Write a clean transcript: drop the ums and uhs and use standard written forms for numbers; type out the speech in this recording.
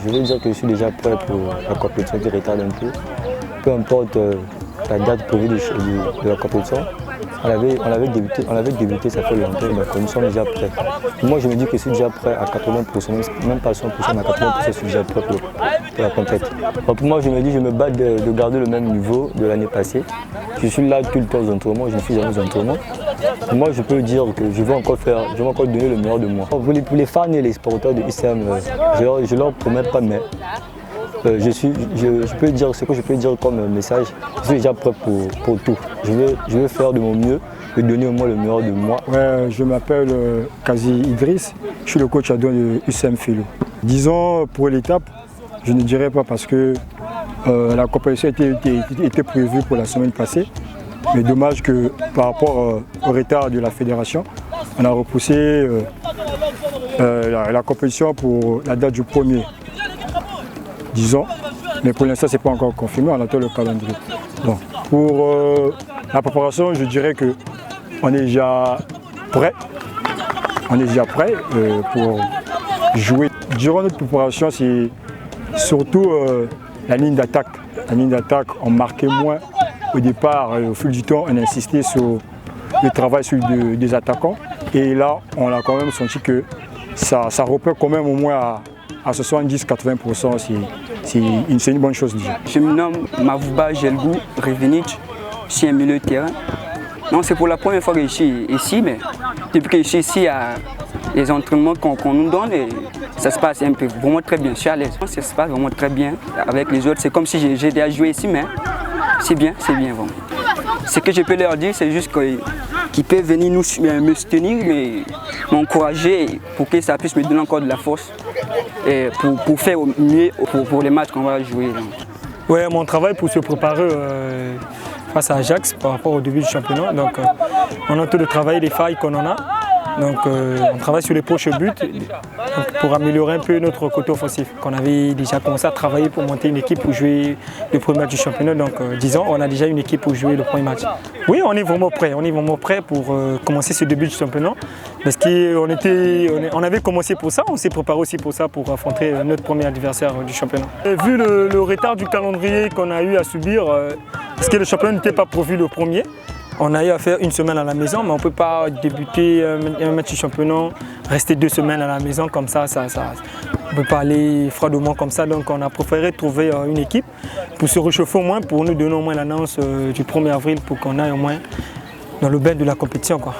Je veux dire que je suis déjà prêt pour la compétition qui retarde un peu. Peu importe la date prévue de la compétition, on avait débuté ça fait longtemps, donc nous sommes déjà prêts. Moi je me dis que je suis déjà prêt à 80%, même pas 100%, mais à 80% je suis déjà prêt pour la compétition. Pour moi je me dis je me bats de garder le même niveau de l'année passée. Je suis là tout le temps aux entraînements, je ne suis jamais aux entraînements. Moi je peux dire que je vais encore donner le meilleur de moi. Pour les fans et les supporters de ICM, je leur promets pas, mais je peux dire ce que je peux dire comme message. Je suis déjà prêt pour tout. Je vais faire de mon mieux et donner au moins le meilleur de moi. Ouais, je m'appelle Kazi Idriss, je suis le coach adjoint de UCM Philo. Disons pour l'étape, je ne dirais pas parce que la compétition était prévue pour la semaine passée. Mais dommage que par rapport au retard de la fédération, on a repoussé la compétition pour la date du 1er. Disons, mais pour l'instant, ce n'est pas encore confirmé, on attend le calendrier. Donc, pour la préparation, je dirais qu'on est déjà prêt. On est déjà prêt pour jouer. Durant notre préparation, c'est surtout la ligne d'attaque. La ligne d'attaque, on marquait moins au départ. Au fil du temps, on a insisté sur le travail des attaquants. Et là, on a quand même senti que ça repère quand même au moins à 70-80%, c'est une bonne chose déjà. Je me nomme Mavouba Gelgou Revenic, je suis un milieu de terrain. Non, c'est pour la première fois que je suis ici, mais depuis que je suis ici, il y a les entraînements qu'on nous donne et ça se passe un peu vraiment très bien. Je suis à l'aise. Ça se passe vraiment très bien avec les autres. C'est comme si j'ai déjà joué ici, mais c'est bien vraiment. Ce que je peux leur dire, c'est juste qu'ils peuvent venir me soutenir, mais m'encourager pour que ça puisse me donner encore de la force et pour faire au mieux pour les matchs qu'on va jouer. Ouais, mon travail pour se préparer face à Ajax par rapport au début du championnat. Donc, on a tout de travailler les failles qu'on en a. Donc, on travaille sur les proches buts pour améliorer un peu notre côté offensif. Qu'on avait déjà commencé à travailler pour monter une équipe pour jouer le premier match du championnat. Donc, disons, on a déjà une équipe pour jouer le premier match. Oui, on est vraiment prêt. On est vraiment prêt pour commencer ce début du championnat. Parce qu'on avait commencé pour ça, on s'est préparé aussi pour ça, pour affronter notre premier adversaire du championnat. Et vu le retard du calendrier qu'on a eu à subir, parce que le championnat n'était pas prévu le premier, on a eu à faire une semaine à la maison, mais on ne peut pas débuter un match du championnat, rester 2 semaines à la maison comme ça on ne peut pas aller froidement comme ça. Donc on a préféré trouver une équipe pour se réchauffer au moins, pour nous donner au moins l'annonce du 1er avril pour qu'on aille au moins dans le bain de la compétition, quoi.